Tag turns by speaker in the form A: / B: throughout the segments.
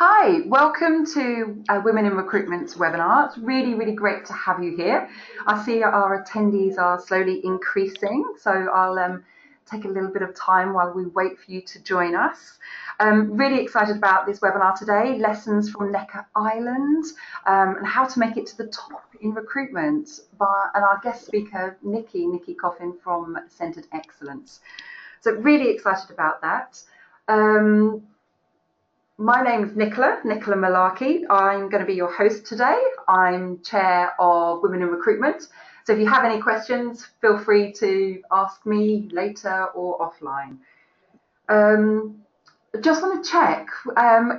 A: Hi, welcome to Women in Recruitment's webinar. It's really, really great to have you here. I see our attendees are slowly increasing, so I'll take a little bit of time while we wait for you to join us. Really excited about this webinar today, lessons from Necker Island and how to make it to the top in recruitment and our guest speaker, Nikki Coffin from Centred Excellence. So really excited about that. My name is Nicola Malarkey. I'm going to be your host today. I'm chair of Women in Recruitment. So if you have any questions, feel free to ask me later or offline. Just want to check,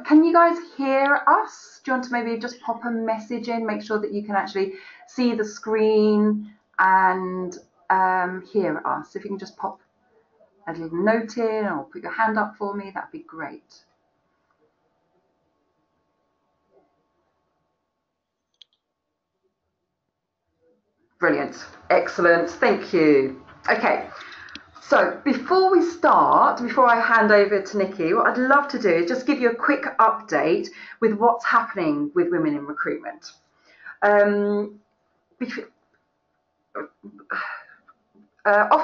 A: can you guys hear us? Do you want to maybe just pop a message in, make sure that you can actually see the screen and hear us? If you can just pop a little note in or put your hand up for me, that'd be great. Brilliant, excellent, thank you. Okay, so before we start, before I hand over to Nikki, what I'd love to do is just give you a quick update with what's happening with women in recruitment. Off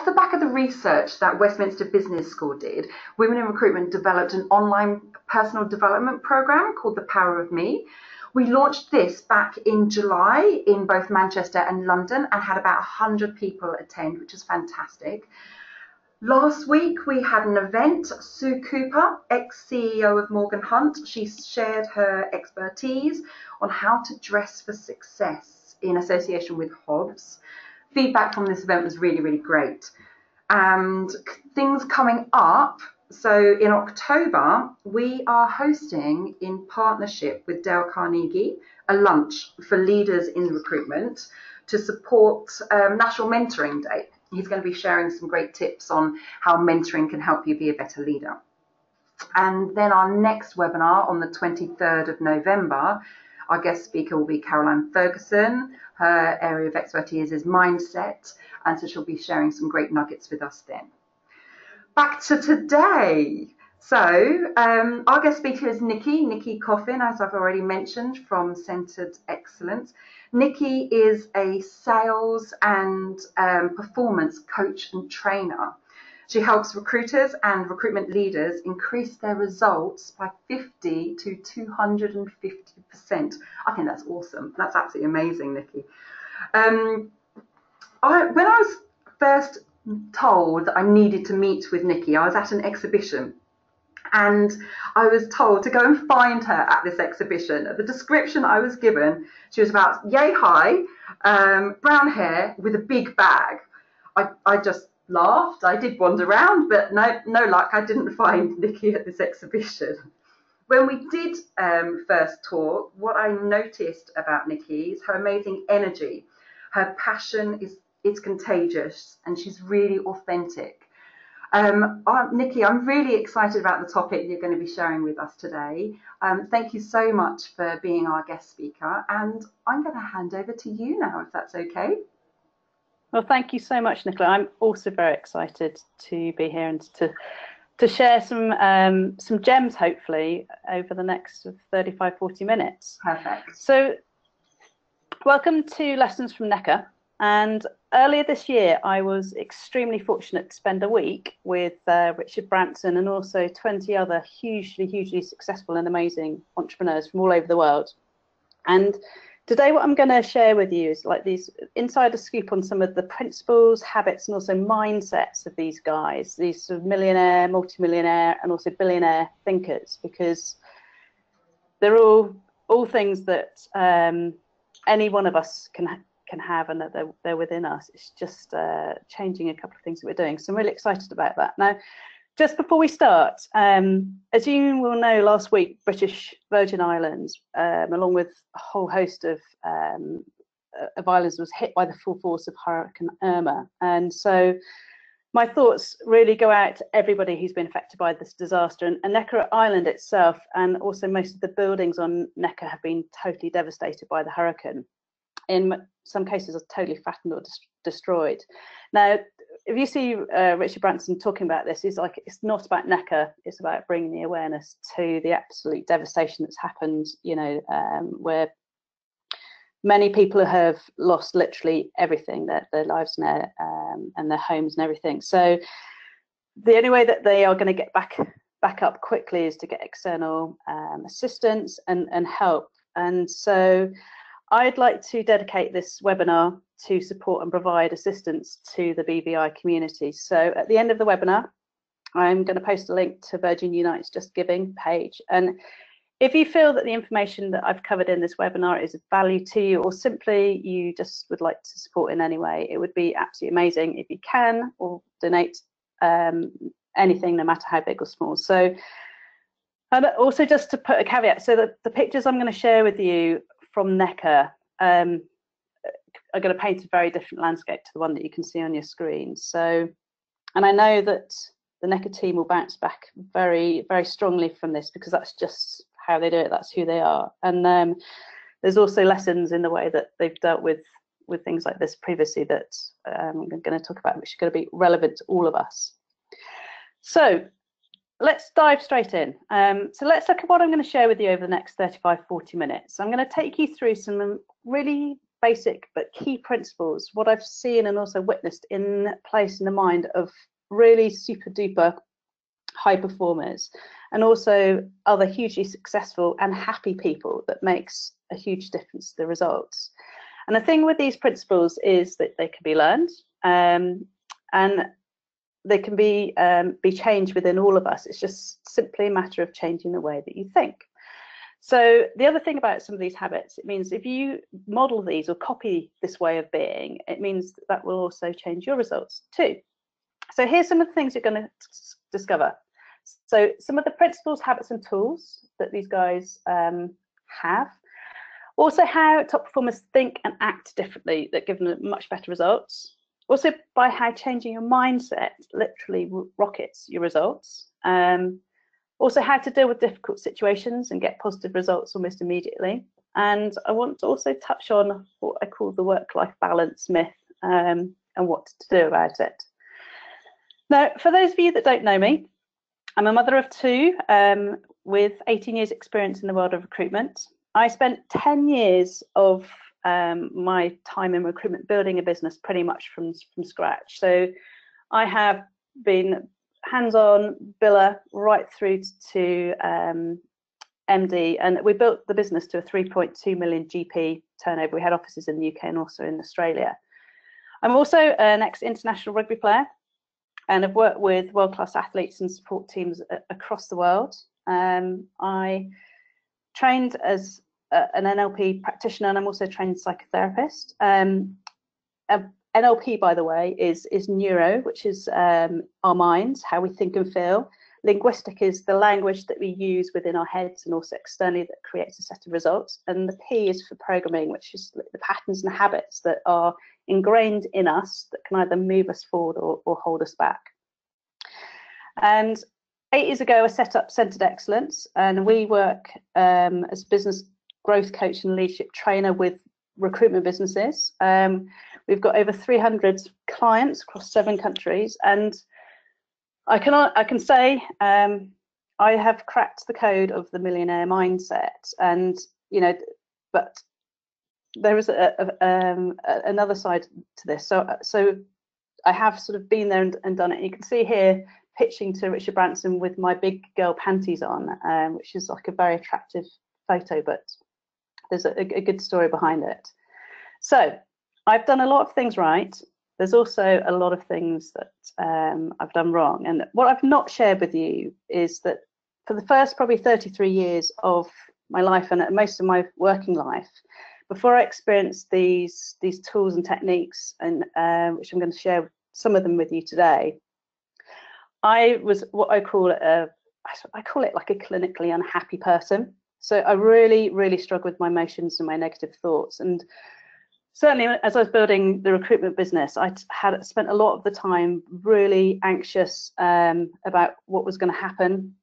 A: the back of the research that Westminster Business School did, Women in Recruitment developed an online personal development program called The Power of Me. We launched this back in July in both Manchester and London and had about 100 people attend, which is fantastic. Last week we had an event. Sue Cooper, ex-CEO of Morgan Hunt, she shared her expertise on how to dress for success in association with Hobbs. Feedback from this event was really, really great. And things coming up. So in October, we are hosting, in partnership with Dale Carnegie, a lunch for leaders in recruitment to support National Mentoring Day. He's going to be sharing some great tips on how mentoring can help you be a better leader. And then our next webinar on the 23rd of November, our guest speaker will be Caroline Ferguson. Her area of expertise is mindset, and so she'll be sharing some great nuggets with us then. Back to today. So our guest speaker is Nikki Coffin, as I've already mentioned, from Centred Excellence. Nikki is a sales and performance coach and trainer. She helps recruiters and recruitment leaders increase their results by 50 to 250%. I think that's awesome. That's absolutely amazing, Nikki. When I was first told that I needed to meet with Nikki, I was at an exhibition and I was told to go and find her at this exhibition. The description I was given, she was about yay high, brown hair with a big bag. I just laughed. I did wander around, but no luck. I didn't find Nikki at this exhibition. When we did first talk, what I noticed about Nikki is her amazing energy. Her passion is contagious and she's really authentic. Nikki, I'm really excited about the topic you're going to be sharing with us today. Thank you so much for being our guest speaker, and I'm going to hand over to you now, if that's okay.
B: Well, thank you so much, Nicola. I'm also very excited to be here and to share some gems, hopefully, over the next 35, 40 minutes.
A: Perfect.
B: So, welcome to Lessons from Necker. And earlier this year, I was extremely fortunate to spend a week with Richard Branson and also 20 other hugely successful and amazing entrepreneurs from all over the world. And today, what I'm going to share with you is like these insider scoop on some of the principles, habits, and also mindsets of these guys, these sort of millionaire, multimillionaire, and also billionaire thinkers, because they're all things that any one of us can have, and that they're within us. It's just changing a couple of things that we're doing. So I'm really excited about that. Now, just before we start, as you will know, last week, British Virgin Islands, along with a whole host of islands, was hit by the full force of Hurricane Irma. And so my thoughts really go out to everybody who's been affected by this disaster. And Necker Island itself, and also most of the buildings on Necker, have been totally devastated by the hurricane. In some cases, are totally flattened or destroyed. Now, if you see Richard Branson talking about this, he's like, it's not about Necker, it's about bringing the awareness to the absolute devastation that's happened, you know, where many people have lost literally everything, their lives and their homes and everything. So the only way that they are going to get back up quickly is to get external assistance and help. And so I'd like to dedicate this webinar to support and provide assistance to the BVI community. So at the end of the webinar, I'm going to post a link to Virgin Unite's Just Giving page. And if you feel that the information that I've covered in this webinar is of value to you, or simply you just would like to support in any way, it would be absolutely amazing if you can, or donate anything, no matter how big or small. So, and also just to put a caveat, so that the pictures I'm going to share with you from Necker are going to paint a very different landscape to the one that you can see on your screen. So, and I know that the Necker team will bounce back very, very strongly from this, because that's just how they do it, that's who they are. And there's also lessons in the way that they've dealt with things like this previously that I'm going to talk about, which are going to be relevant to all of us. So let's dive straight in. So let's look at what I'm going to share with you over the next 35-40 minutes. I'm going to take you through some really basic but key principles, what I've seen and also witnessed in place in the mind of really super duper high performers, and also other hugely successful and happy people that makes a huge difference to the results. And the thing with these principles is that they can be learned, and they can be changed within all of us. It's just simply a matter of changing the way that you think. So the other thing about some of these habits, it means if you model these or copy this way of being, it means that will also change your results too. So here's some of the things you're going to discover. So some of the principles, habits and tools that these guys have. Also how top performers think and act differently that give them much better results. Also by how changing your mindset literally rockets your results. Also how to deal with difficult situations and get positive results almost immediately. And I want to also touch on what I call the work-life balance myth and what to do about it. Now, for those of you that don't know me, I'm a mother of two with 18 years experience in the world of recruitment. I spent 10 years of my time in recruitment building a business pretty much from scratch. So I have been hands-on biller right through to MD, and we built the business to a 3.2 million GP turnover. We had offices in the UK and also in Australia. I'm also an ex-international rugby player, and I've worked with world-class athletes and support teams across the world. I trained as an NLP practitioner, and I'm also a trained psychotherapist. NLP, by the way, is neuro, which is our minds, how we think and feel. Linguistic is the language that we use within our heads and also externally that creates a set of results. And the P is for programming, which is the patterns and habits that are ingrained in us that can either move us forward or hold us back. And 8 years ago, I set up Centered Excellence, and we work as business growth coach and leadership trainer with recruitment businesses. We've got over 300 clients across 7 countries, and I can say I have cracked the code of the millionaire mindset. And you know, but there is another side to this. So I have sort of been there and done it. You can see here pitching to Richard Branson with my big girl panties on, which is like a very attractive photo, but there's a good story behind it. So I've done a lot of things right. There's also a lot of things that I've done wrong. And what I've not shared with you is that for the first probably 33 years of my life and most of my working life, before I experienced these tools and techniques, and which I'm going to share some of them with you today, I was what I call it like a clinically unhappy person. So I really struggled with my emotions and my negative thoughts. And certainly as I was building the recruitment business, I had spent a lot of the time really anxious about what was going to happen,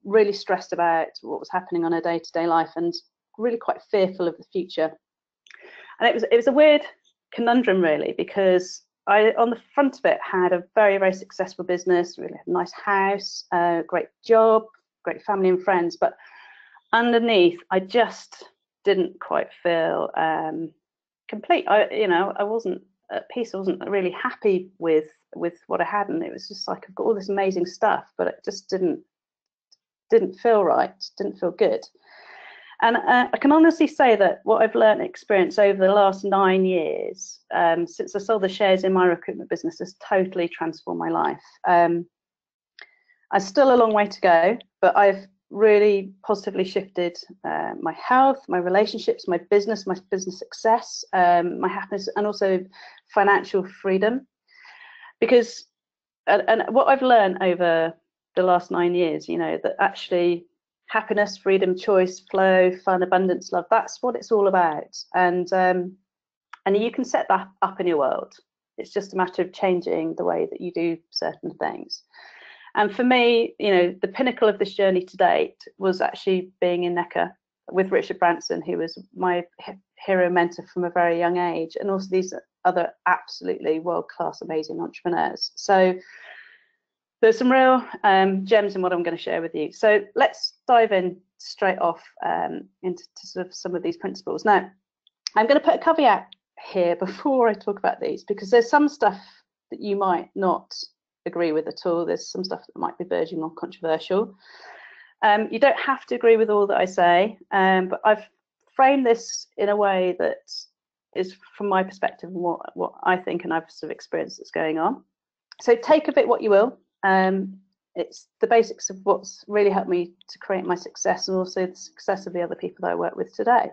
B: really stressed about what was happening on a day-to-day life, and really quite fearful of the future. And it was a weird conundrum really, because I, on the front of it, had a very, very successful business, really a nice house, great job, great family and friends. But underneath, I just didn't quite feel complete. I wasn't at peace. I wasn't really happy with what I had, and it was just like, I've got all this amazing stuff, but it just didn't feel right, didn't feel good. And I can honestly say that what I've learned and experienced over the last 9 years, since I sold the shares in my recruitment business, has totally transformed my life. I've still a long way to go, but I've really positively shifted my health, my relationships, my business success, my happiness, and also financial freedom. Because, and what I've learned over the last 9 years, that actually happiness, freedom, choice, flow, fun, abundance, love, that's what it's all about. And you can set that up in your world. It's just a matter of changing the way that you do certain things. And for me, the pinnacle of this journey to date was actually being in NECA with Richard Branson, who was my hero mentor from a very young age, and also these other absolutely world-class, amazing entrepreneurs. So there's some real gems in what I'm going to share with you. So let's dive in straight off into sort of some of these principles. Now, I'm going to put a caveat here before I talk about these, because there's some stuff that you might not agree with at all. There's some stuff that might be verging on controversial. You don't have to agree with all that I say, but I've framed this in a way that is from my perspective and what I think and I've sort of experienced that's going on. So take of it what you will. It's the basics of what's really helped me to create my success, and also the success of the other people that I work with today.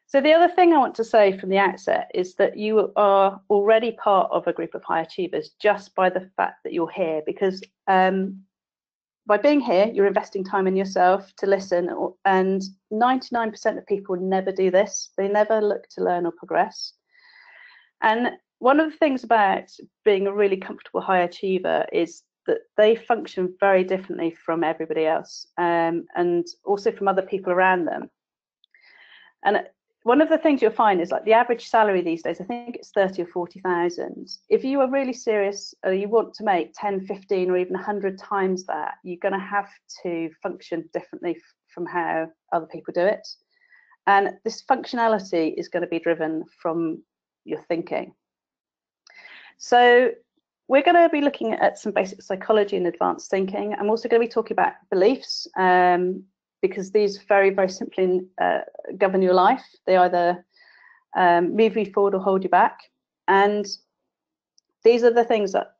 B: So the other thing I want to say from the outset is that you are already part of a group of high achievers just by the fact that you're here, because by being here, you're investing time in yourself to listen, and 99% of people never do this. They never look to learn or progress. And one of the things about being a really comfortable high achiever is that they function very differently from everybody else, and also from other people around them. And one of the things you'll find is, like, the average salary these days, I think it's 30 or 40,000. If you are really serious or you want to make 10, 15 or even 100 times that, you're going to have to function differently from how other people do it. And this functionality is going to be driven from your thinking. So we're going to be looking at some basic psychology and advanced thinking. I'm also going to be talking about beliefs, because these very, very simply govern your life. They either move you forward or hold you back. And these are the things that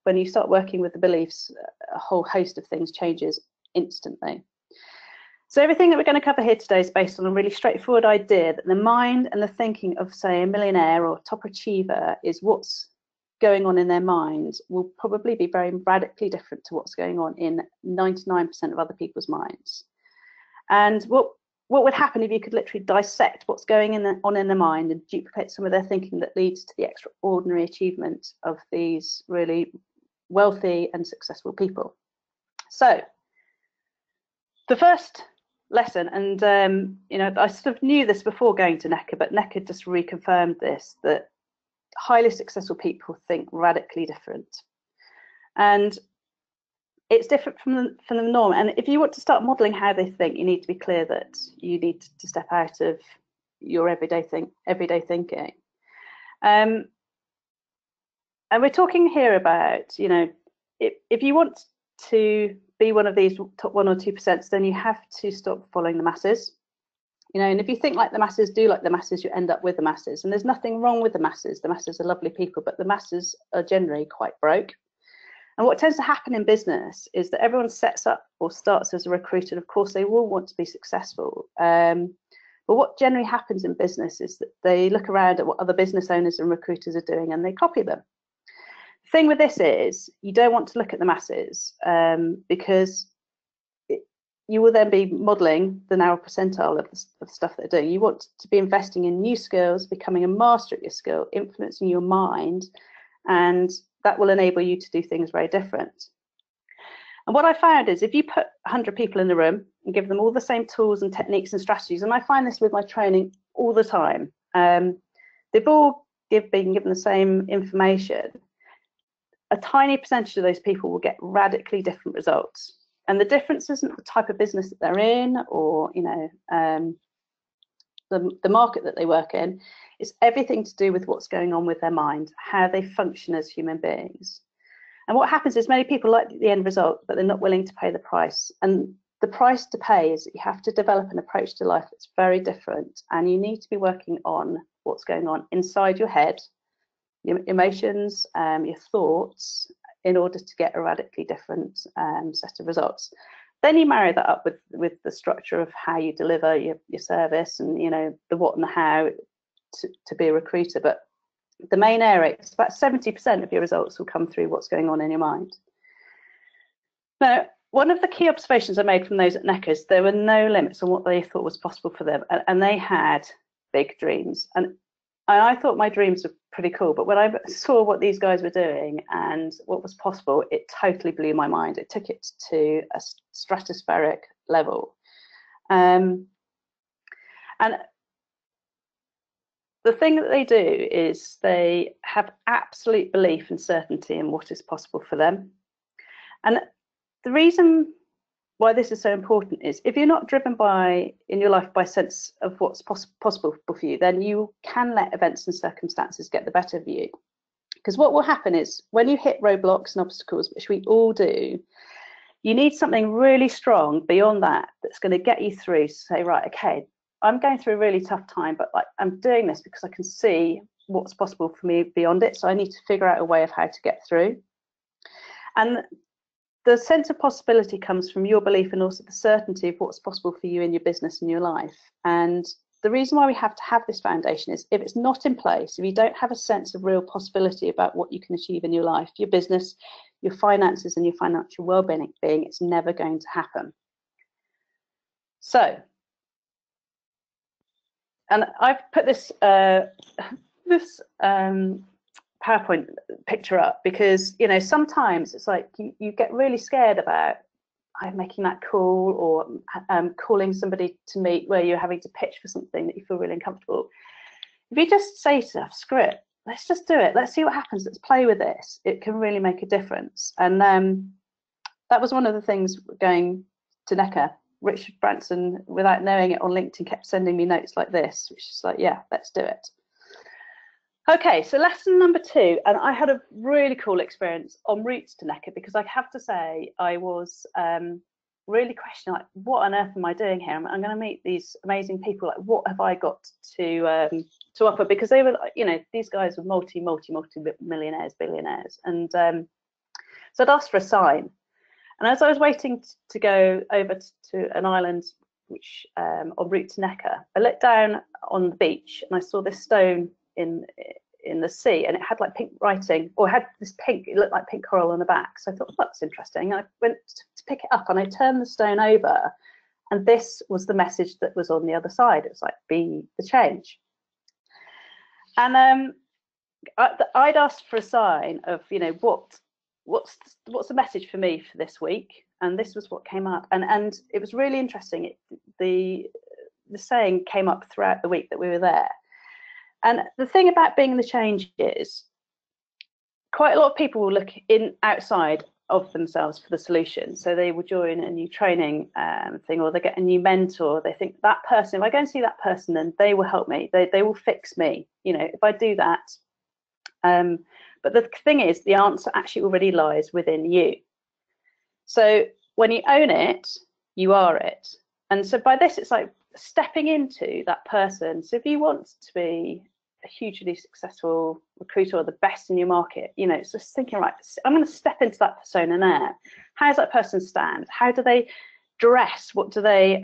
B: when you start working with the beliefs, a whole host of things changes instantly. So everything that we're going to cover here today is based on a really straightforward idea that the mind and the thinking of, say, a millionaire or top achiever is what's going on in their mind will probably be very radically different to what's going on in 99% of other people's minds. And what would happen if you could literally dissect what's going on in their mind and duplicate some of their thinking that leads to the extraordinary achievement of these really wealthy and successful people? So the first lesson, and I sort of knew this before going to NECA, but NECA just reconfirmed this, that highly successful people think radically different. And it's different from the norm. And if you want to start modeling how they think, you need to be clear that you need to step out of your everyday thinking. And we're talking here about, if you want to be one of these top 1 or 2%, then you have to stop following the masses. And if you think like the masses, do like the masses, you end up with the masses. And there's nothing wrong with the masses. The masses are lovely people, but the masses are generally quite broke. And what tends to happen in business is that everyone sets up or starts as a recruiter. And of course, they all want to be successful. But what generally happens in business is that they look around at what other business owners and recruiters are doing and they copy them. The thing with this is you don't want to look at the masses, because you will then be modeling the narrow percentile of the stuff they're doing. You want to be investing in new skills, becoming a master at your skill, influencing your mind, and that will enable you to do things very different. And what I found is if you put 100 people in the room and give them all the same tools and techniques and strategies, and I find this with my training all the time, they've all being given the same information, a tiny percentage of those people will get radically different results. And the difference isn't the type of business that they're in, or the market that they work in. It's everything to do with what's going on with their mind, how they function as human beings. And what happens is many people like the end result, but they're not willing to pay the price. And the price to pay is that you have to develop an approach to life that's very different, and you need to be working on what's going on inside your head, your emotions, your thoughts, in order to get a radically different set of results. Then you marry that up with the structure of how you deliver your service, and the what and the how to be a recruiter. But the main area, it's about 70% of your results will come through what's going on in your mind. Now, one of the key observations I made from those at Necker is there were no limits on what they thought was possible for them, and they had big dreams. And I thought my dreams were pretty cool, but when I saw what these guys were doing and what was possible, it totally blew my mind. It took it to a stratospheric level. And the thing that they do is they have absolute belief and certainty in what is possible for them. And the reason why this is so important is if you're not driven in your life by sense of what's possible for you, then you can let events and circumstances get the better of you. Because what will happen is when you hit roadblocks and obstacles, which we all do, you need something really strong beyond that that's going to get you through to say, right, okay, I'm going through a really tough time, but I'm doing this because I can see what's possible for me beyond it. So I need to figure out a way of how to get through. And the sense of possibility comes from your belief and also the certainty of what's possible for you in your business and your life. And the reason why we have to have this foundation is if it's not in place, if you don't have a sense of real possibility about what you can achieve in your life, your business, your finances and your financial well-being, it's never going to happen. So, and I've put this PowerPoint picture up because sometimes it's like you get really scared about making that call or calling somebody to meet where you're having to pitch for something that you feel really uncomfortable. If you just say to yourself, screw it, let's just do it, let's see what happens, let's play with this, it can really make a difference. And that was one of the things going to Necker. Richard Branson, without knowing it, on LinkedIn kept sending me notes like this, which is like, yeah, let's do it. Okay, so lesson number 2, and I had a really cool experience en route to Necker because I have to say I was really questioning, like, what on earth am I doing here? I'm going to meet these amazing people. Like, what have I got to offer? Because they were, these guys were multi millionaires, billionaires, and so I'd asked for a sign. And as I was waiting to go over to an island, which en route to Necker, I looked down on the beach and I saw this stone in the sea, and it had like pink writing, or it had this pink, it looked like pink coral on the back. So I thought, well, that's interesting. And I went to pick it up and I turned the stone over, and this was the message that was on the other side. It was like, be the change. And I'd asked for a sign of, what's the message for me for this week, and this was what came up. And it was really interesting. The saying came up throughout the week that we were there. And the thing about being the change is quite a lot of people will look outside of themselves for the solution. So they will join a new training thing, or they get a new mentor. They think that person, if I go and see that person, then they will help me. They will fix me, if I do that. But the thing is, the answer actually already lies within you. So when you own it, you are it. And so by this, it's like stepping into that person. So if you want to be a hugely successful recruiter or the best in your market, it's just thinking, right, I'm going to step into that persona now. How does that person stand? How do they dress? What do they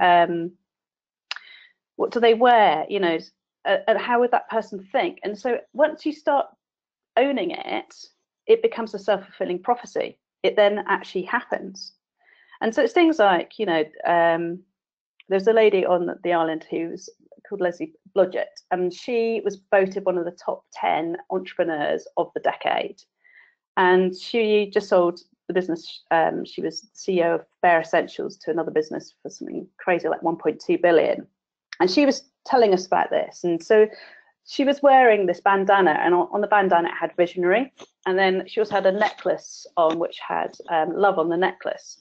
B: wear? And how would that person think? And so once you start owning it, it becomes a self-fulfilling prophecy. It then actually happens. And so it's things like, there's a lady on the island who's called Leslie Blodgett, and she was voted one of the top 10 entrepreneurs of the decade. And she just sold the business. She was CEO of Bare Essentials to another business for something crazy like 1.2 billion. And she was telling us about this. And so she was wearing this bandana, and on the bandana it had visionary, and then she also had a necklace on which had love on the necklace.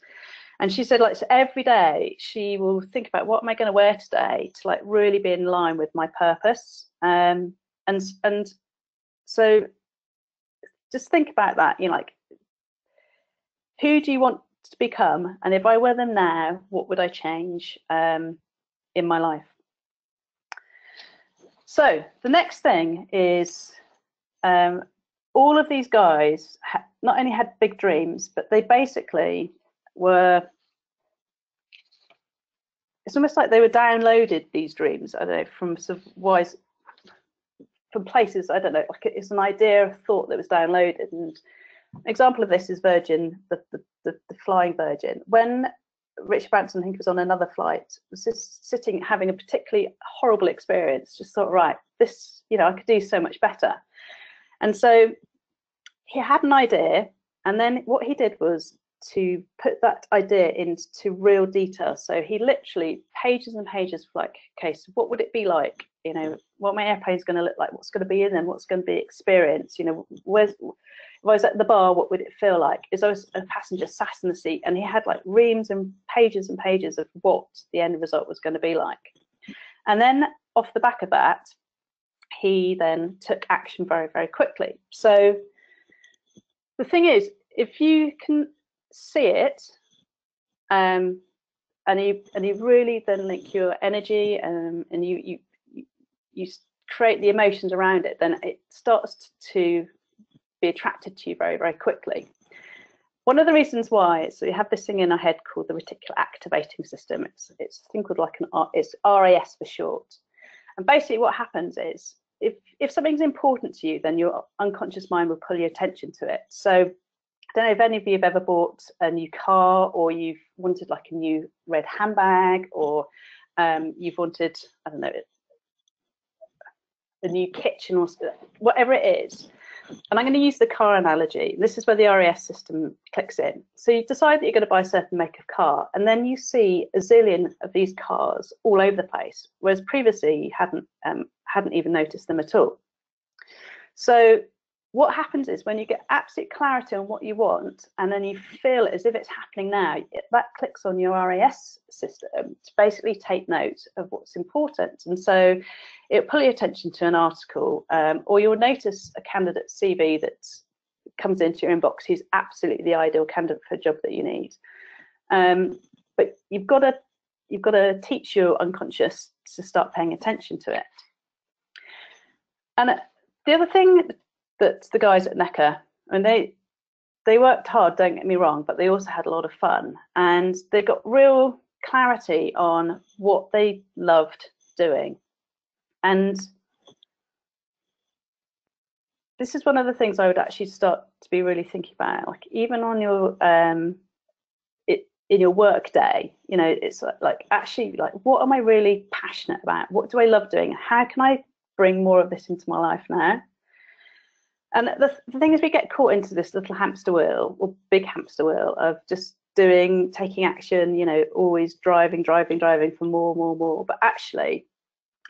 B: And she said, like, so every day she will think about, what am I going to wear today to like really be in line with my purpose. And so just think about that, you know, like, who do you want to become? And if I were them now, what would I change in my life? So the next thing is, all of these guys not only had big dreams, but they basically were, it's almost like they were downloaded these dreams, I don't know, from sort of wise, from places, I don't know, like it's an idea, a thought that was downloaded. And an example of this is Virgin, the flying Virgin. When Richard Branson, I think, was on another flight, was just sitting having a particularly horrible experience, just thought, right, this, you know, I could do so much better. And so he had an idea, and then what he did was to put that idea into real detail. So he literally pages and pages, like, okay, so what would it be like? You know, what my airplane's going to look like? What's going to be in them? What's going to be experienced? You know, if I was at the bar, what would it feel like? As I was a passenger sat in the seat, and he had like reams and pages of what the end result was going to be like. And then off the back of that, he then took action very, very quickly. So the thing is, if you can see it, and you really then link your energy, and you create the emotions around it, then it starts to be attracted to you very, very quickly. One of the reasons why, so we have this thing in our head called the reticular activating system. It's a thing called like it's RAS for short. And basically what happens is, if something's important to you, then your unconscious mind will pull your attention to it. So I don't know if any of you have ever bought a new car, or you've wanted like a new red handbag, or you've wanted, I don't know, a new kitchen, or whatever it is. And I'm going to use the car analogy. This is where the RAS system clicks in. So you decide that you're going to buy a certain make of car, and then you see a zillion of these cars all over the place, whereas previously you hadn't even noticed them at all. So what happens is, when you get absolute clarity on what you want, and then you feel as if it's happening now, that clicks on your RAS system to basically take note of what's important. And so it'll pull your attention to an article, or you'll notice a candidate CV that comes into your inbox who's absolutely the ideal candidate for a job that you need. But you've got to teach your unconscious to start paying attention to it. And the other thing that the guys at NECA, and they worked hard, don't get me wrong, but they also had a lot of fun, and they got real clarity on what they loved doing. And this is one of the things I would actually start to be really thinking about, like even on your in your work day, you know, it's like actually, like, what am I really passionate about? What do I love doing? How can I bring more of this into my life now? And the thing is, we get caught into this little hamster wheel, or big hamster wheel, of just taking action, you know, always driving for more. But actually,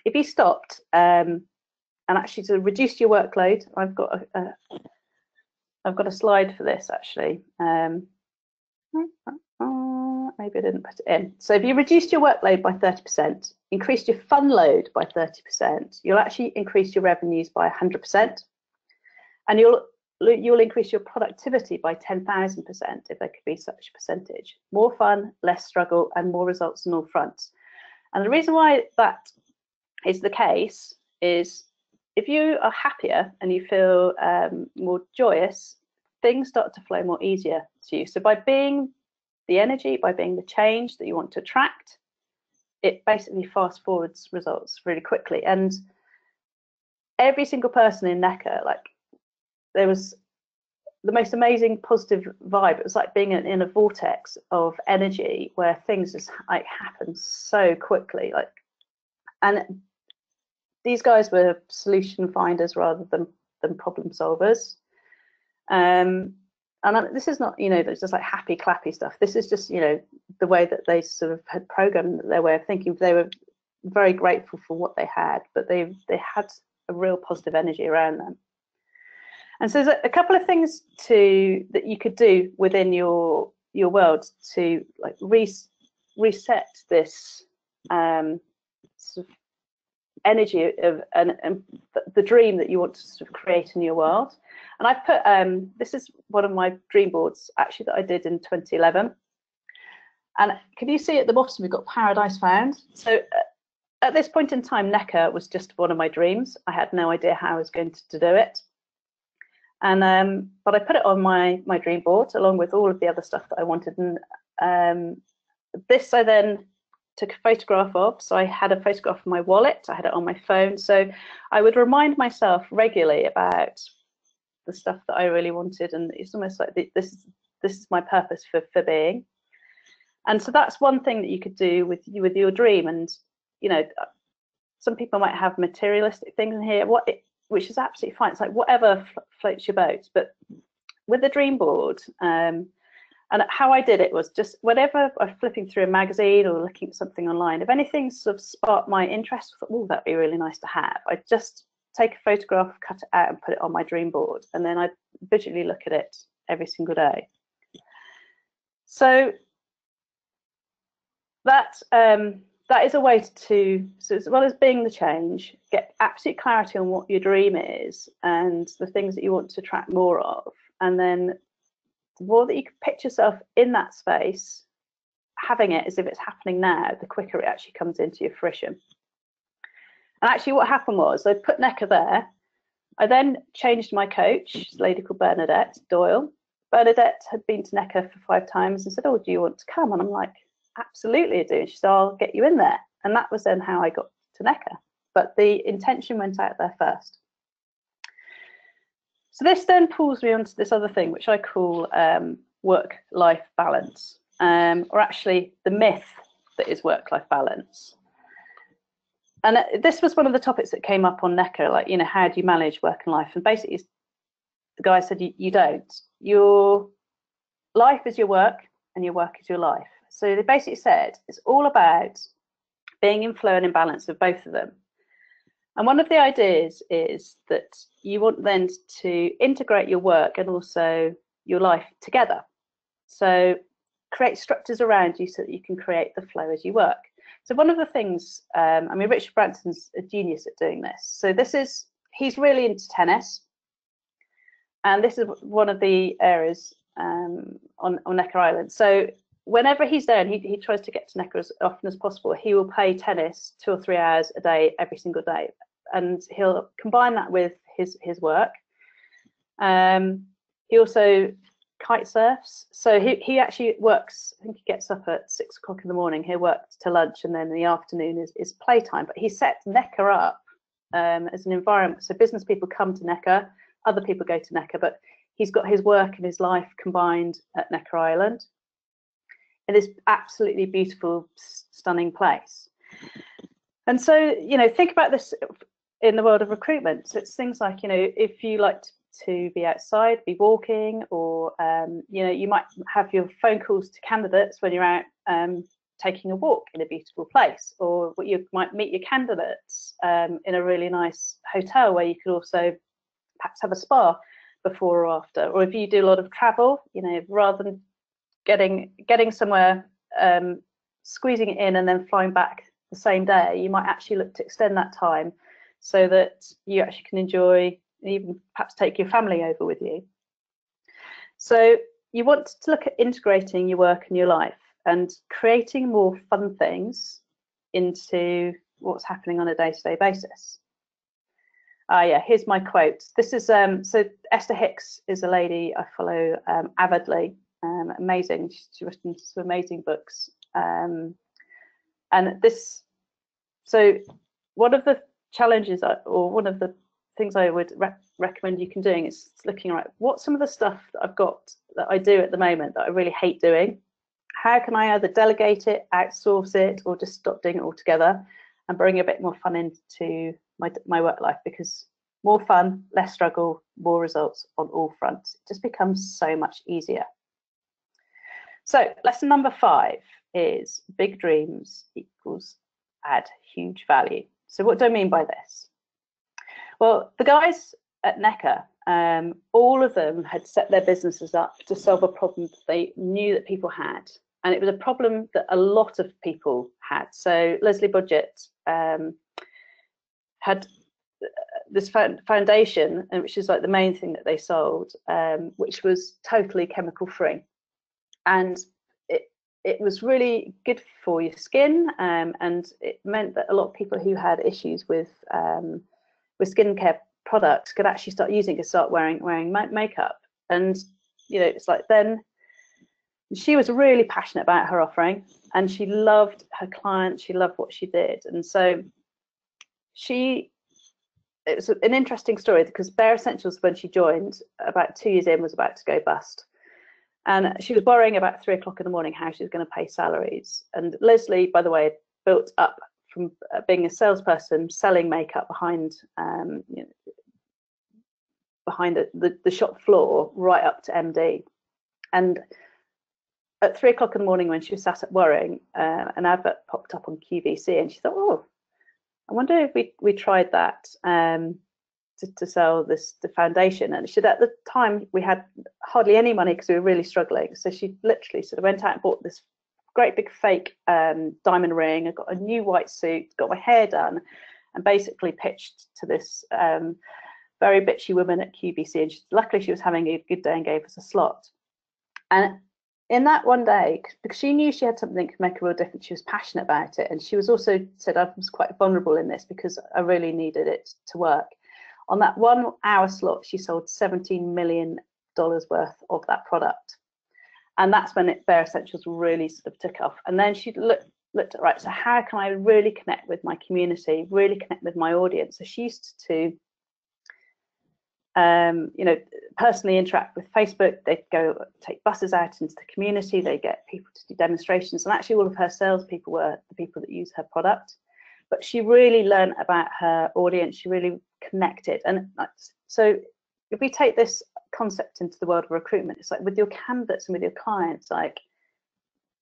B: if you stopped and actually to reduce your workload, I've got a slide for this actually. Maybe I didn't put it in. So if you reduced your workload by 30%, increased your fun load by 30%, you'll actually increase your revenues by 100%. And you'll increase your productivity by 10,000%, if there could be such a percentage. More fun, less struggle, and more results on all fronts. And the reason why that is the case is, if you are happier and you feel more joyous, things start to flow more easier to you. So by being the energy, by being the change that you want to attract, it basically fast forwards results really quickly. And every single person in NECA, like, there was the most amazing positive vibe. It was like being in a vortex of energy where things just like happen so quickly. Like, and these guys were solution finders rather than problem solvers. And this is not, you know, it's just like happy clappy stuff. This is just, you know, the way that they sort of had programmed their way of thinking. They were very grateful for what they had, but they had a real positive energy around them. And so there's a couple of things that you could do within your world to like reset this sort of energy of and the dream that you want to sort of create in your world. And I put this is one of my dream boards actually that I did in 2011. And can you see at the bottom we've got Paradise Found? So at this point in time, Necker was just one of my dreams. I had no idea how I was going to do it. And but I put it on my dream board along with all of the other stuff that I wanted. And this I then took a photograph of. So I had a photograph of my wallet. I had it on my phone. So I would remind myself regularly about the stuff that I really wanted. And it's almost like this is my purpose for being. And so that's one thing that you could do with your dream. And you know, some people might have materialistic things in here, which is absolutely fine. It's like whatever floats your boat. But with the dream board, and how I did it was just whenever I'm flipping through a magazine or looking at something online, if anything sort of sparked my interest, I thought, oh, that'd be really nice to have. I'd just take a photograph, cut it out and put it on my dream board. And then I'd visually look at it every single day. So that is a way so as well as being the change, get absolute clarity on what your dream is and the things that you want to attract more of. And then the more that you can picture yourself in that space, having it as if it's happening now, the quicker it actually comes into your fruition. And actually what happened was I put Necker there. I then changed my coach, a lady called Bernadette Doyle. Bernadette had been to Necker for 5 times and said, oh, do you want to come? And I'm like, absolutely I do. And she said, I'll get you in there. And that was then how I got to Necker. But the intention went out there first. So this then pulls me onto this other thing, which I call work-life balance, or actually the myth that is work-life balance. And this was one of the topics that came up on Necker, like, you know, how do you manage work and life? And basically the guy said, you don't. Your life is your work and your work is your life. So they basically said it's all about being in flow and in balance of both of them. And one of the ideas is that you want then to integrate your work and also your life together. So create structures around you so that you can create the flow as you work. So one of the things, I mean, Richard Branson's a genius at doing this. So he's really into tennis. And this is one of the areas on Necker Island. So whenever he's there and he tries to get to Necker as often as possible, he will play tennis 2 or 3 hours a day, every single day. And he'll combine that with his work. He also kite surfs. So he actually works, I think he gets up at 6 o'clock in the morning, he'll work to lunch, and then in the afternoon is playtime. But he sets Necker up as an environment. So business people come to Necker, other people go to Necker, but he's got his work and his life combined at Necker Island. In this absolutely beautiful, stunning place. And so, you know, think about this in the world of recruitment. So it's things like, you know, if you like to be outside, be walking, or, you know, you might have your phone calls to candidates when you're out taking a walk in a beautiful place, or you might meet your candidates in a really nice hotel where you could also perhaps have a spa before or after. Or if you do a lot of travel, you know, rather than getting somewhere, squeezing it in and then flying back the same day, you might actually look to extend that time so that you actually can enjoy, even perhaps take your family over with you. So you want to look at integrating your work and your life and creating more fun things into what's happening on a day-to-day basis. Yeah, here's my quote. This is so Esther Hicks is a lady I follow avidly. Amazing. She's written some amazing books. And so one of the challenges, or one of the things I would recommend you can doing is looking at what some of the stuff that I've got that I do at the moment that I really hate doing. How can I either delegate it, outsource it, or just stop doing it altogether and bring a bit more fun into my work life? Because more fun, less struggle, more results on all fronts. It just becomes so much easier. So lesson number 5 is big dreams equals add huge value. So what do I mean by this? Well, the guys at Necker, all of them had set their businesses up to solve a problem that they knew that people had. And it was a problem that a lot of people had. So Leslie Budget had this foundation, which is like the main thing that they sold, which was totally chemical free. And it was really good for your skin, and it meant that a lot of people who had issues with skincare products could actually start using it, start wearing makeup. And it's like, then she was really passionate about her offering, and she loved her clients, she loved what she did. And so it was an interesting story, because Bare Essentials, when she joined about 2 years in, was about to go bust. And she was worrying about 3 o'clock in the morning how she was going to pay salaries. And Leslie, by the way, built up from being a salesperson, selling makeup behind the shop floor, right up to MD. And at 3 o'clock in the morning, when she was sat up worrying, an advert popped up on QVC, and she thought, oh, I wonder if we tried that to sell the foundation. And she, at the time, we had hardly any money because we were really struggling. So she literally sort of went out and bought this great big fake diamond ring. I got a new white suit, got my hair done, and basically pitched to this very bitchy woman at QVC. And luckily she was having a good day and gave us a slot. And in that one day, because she knew she had something that could make a real difference, she was passionate about it. And she was also said, I was quite vulnerable in this because I really needed it to work. On that 1 hour slot, she sold $17 million worth of that product. And that's when Bare Essentials really sort of took off. And then she looked at, right, so how can I really connect with my community, really connect with my audience? So she used to personally interact with Facebook. They'd go take buses out into the community, they get people to do demonstrations, and actually all of her salespeople were the people that use her product. But she really learned about her audience, she really connected. And so if we take this concept into the world of recruitment, it's like with your candidates and with your clients, like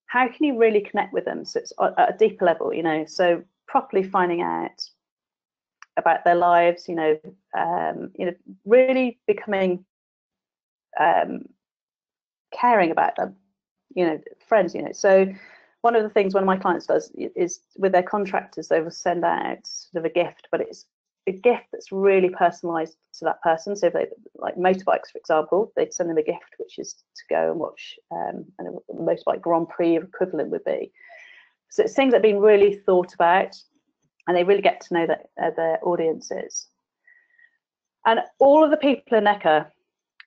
B: how can you really connect with them? So it's at a deeper level, so properly finding out about their lives, really becoming caring about them, friends, So one of the things one of my clients does is with their contractors, they will send out sort of a gift, but it's a gift that's really personalized to that person. So if they like motorbikes, for example, they'd send them a gift which is to go and watch and a motorbike Grand Prix equivalent would be. So it's things that have been really thought about, and they really get to know their audiences. And all of the people in Necker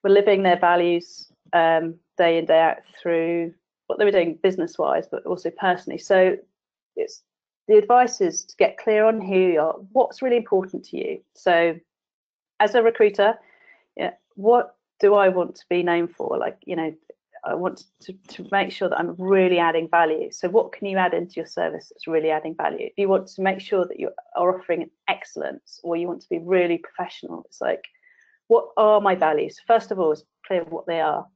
B: were living their values day in, day out through what they were doing business-wise, but also personally. So the advice is to get clear on who you are, what's really important to you. So as a recruiter, what do I want to be known for? Like, I want to make sure that I'm really adding value. So what can you add into your service that's really adding value? If you want to make sure that you are offering excellence, or you want to be really professional, it's like, what are my values? First of all, it's clear what they are.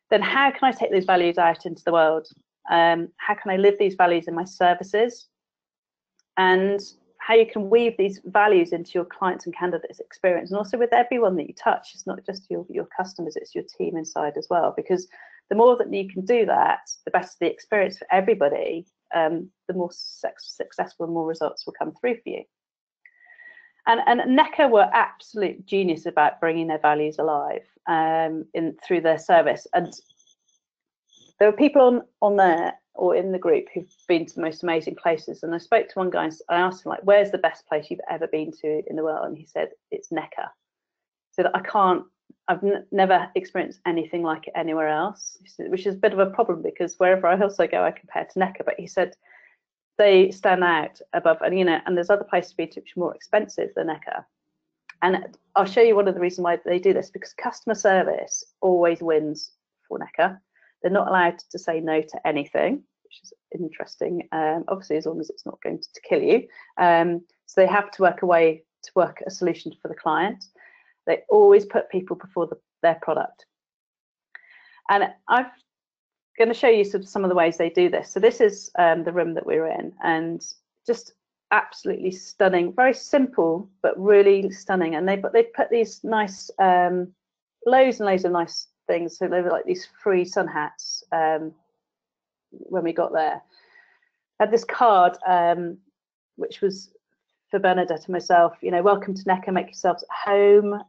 B: Then how can I take those values out into the world? How can I live these values in my services? And how you can weave these values into your clients and candidates' experience, and also with everyone that you touch. It's not just your customers, it's your team inside as well, because the more that you can do that, the better the experience for everybody, the more successful and more results will come through for you. And Necker were absolute genius about bringing their values alive through their service. And there were people on there or in the group who've been to the most amazing places. And I spoke to one guy and I asked him, like, where's the best place you've ever been to in the world? And he said, it's Necker. So that I've never experienced anything like it anywhere else, which is a bit of a problem because wherever else I go, I compare to Necker. But he said they stand out above, and and there's other places to be which are more expensive than Necker. And I'll show you one of the reasons why they do this, because customer service always wins for Necker. They're not allowed to say no to anything, which is interesting, obviously, as long as it's not going to kill you. So they have to work a solution for the client. They always put people before their product. And I'm going to show you some of the ways they do this. So this is the room that we're in. And just absolutely stunning, very simple but really stunning. And they put these nice loads and loads of nice things. So they were like these free sun hats when we got there. I had this card which was for Bernadette and myself, you know, welcome to Necker, make yourselves at home.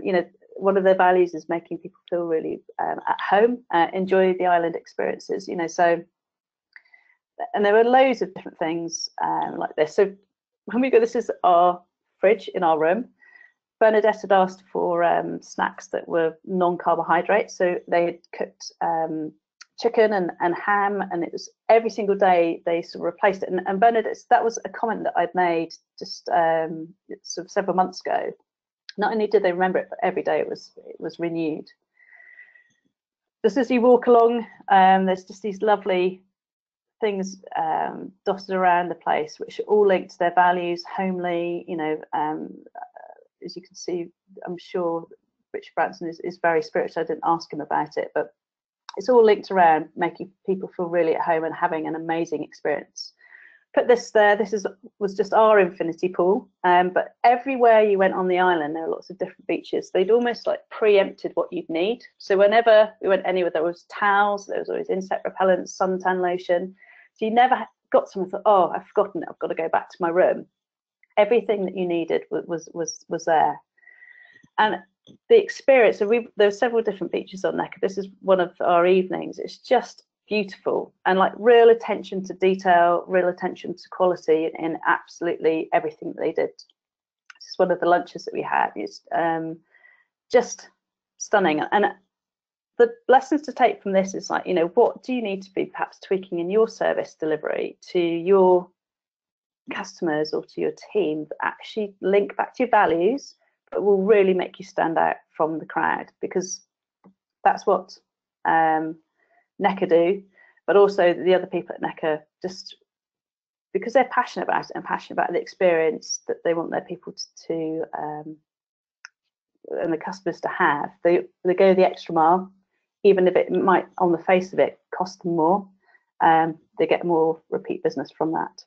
B: You know, one of their values is making people feel really at home, enjoy the island experiences, you know. So, and there were loads of different things like this. So when we go, this is our fridge in our room. Bernadette had asked for snacks that were non-carbohydrate, so they had cooked chicken and ham, and it was every single day they sort of replaced it. And Bernadette, that was a comment that I'd made just sort of several months ago. Not only did they remember it, but every day it was renewed. Just as you walk along, there's just these lovely things dotted around the place, which are all linked to their values, homely, you know. As you can see, I'm sure Richard Branson is very spiritual. I didn't ask him about it, but it's all linked around making people feel really at home and having an amazing experience. Put this there. This was just our infinity pool, but everywhere you went on the island, there were lots of different beaches. They'd almost like preempted what you'd need. So whenever we went anywhere, there was towels, there was always insect repellent, suntan lotion. So you never got something thought, oh, I've forgotten it, I've got to go back to my room. Everything that you needed was there. And the experience, so there were several different beaches on Necker. This is one of our evenings. It's just beautiful, and like real attention to detail, real attention to quality in absolutely everything that they did. This is one of the lunches that we had. It's just stunning. And the lessons to take from this is like, you know, what do you need to be perhaps tweaking in your service delivery to your customers or to your team that actually link back to your values, but will really make you stand out from the crowd, because that's what Necker do, but also the other people at Necker, just because they're passionate about it and passionate about the experience that they want their people to and the customers to have. They go the extra mile, even if it might on the face of it cost them more. They get more repeat business from that.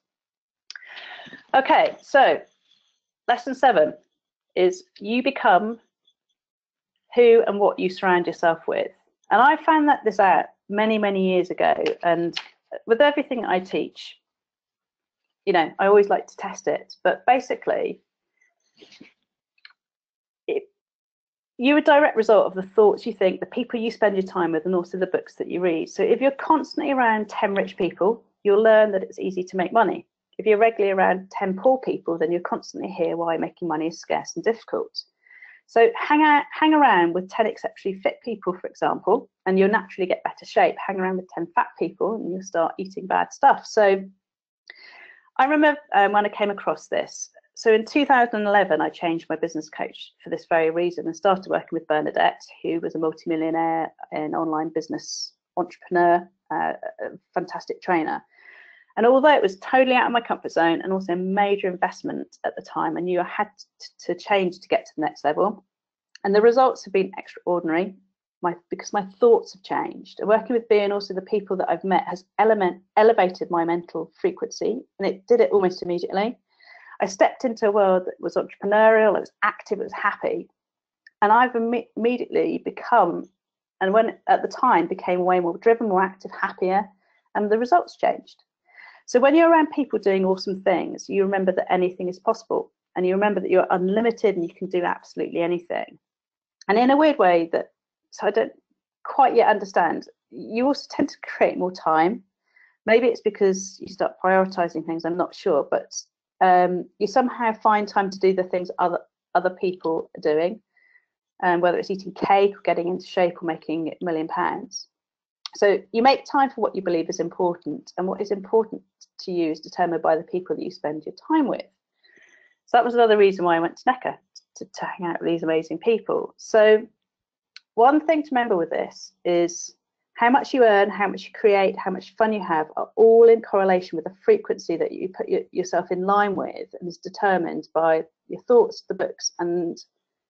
B: Okay, so lesson 7 is you become who and what you surround yourself with. And I found this out many years ago, and with everything I teach, you know, I always like to test it, but basically you're a direct result of the thoughts you think, the people you spend your time with, and also the books that you read. So if you're constantly around 10 rich people, you'll learn that it's easy to make money. If you're regularly around 10 poor people, then you'll constantly hear why making money is scarce and difficult. So hang around with 10 exceptionally fit people, for example, and you'll naturally get better shape. Hang around with 10 fat people and you'll start eating bad stuff. So I remember when I came across this. So in 2011, I changed my business coach for this very reason and started working with Bernadette, who was a multimillionaire and online business entrepreneur, a fantastic trainer. And although it was totally out of my comfort zone and also a major investment at the time, I knew I had to change to get to the next level. And the results have been extraordinary because my thoughts have changed. And working with B and also the people that I've met has elevated my mental frequency, and it did it almost immediately. I stepped into a world that was entrepreneurial, it was active, it was happy. And I've immediately become, and when at the time became way more driven, more active, happier, and the results changed. So when you're around people doing awesome things, you remember that anything is possible, and you remember that you're unlimited and you can do absolutely anything. And in a weird way so I don't quite yet understand, you also tend to create more time. Maybe it's because you start prioritizing things, I'm not sure, but you somehow find time to do the things other people are doing, whether it's eating cake or getting into shape or making £1 million. So you make time for what you believe is important, and what is important to you is determined by the people that you spend your time with. So that was another reason why I went to Necker, to hang out with these amazing people. So one thing to remember with this is how much you earn, how much you create, how much fun you have are all in correlation with the frequency that you put yourself in line with, and is determined by your thoughts, the books, and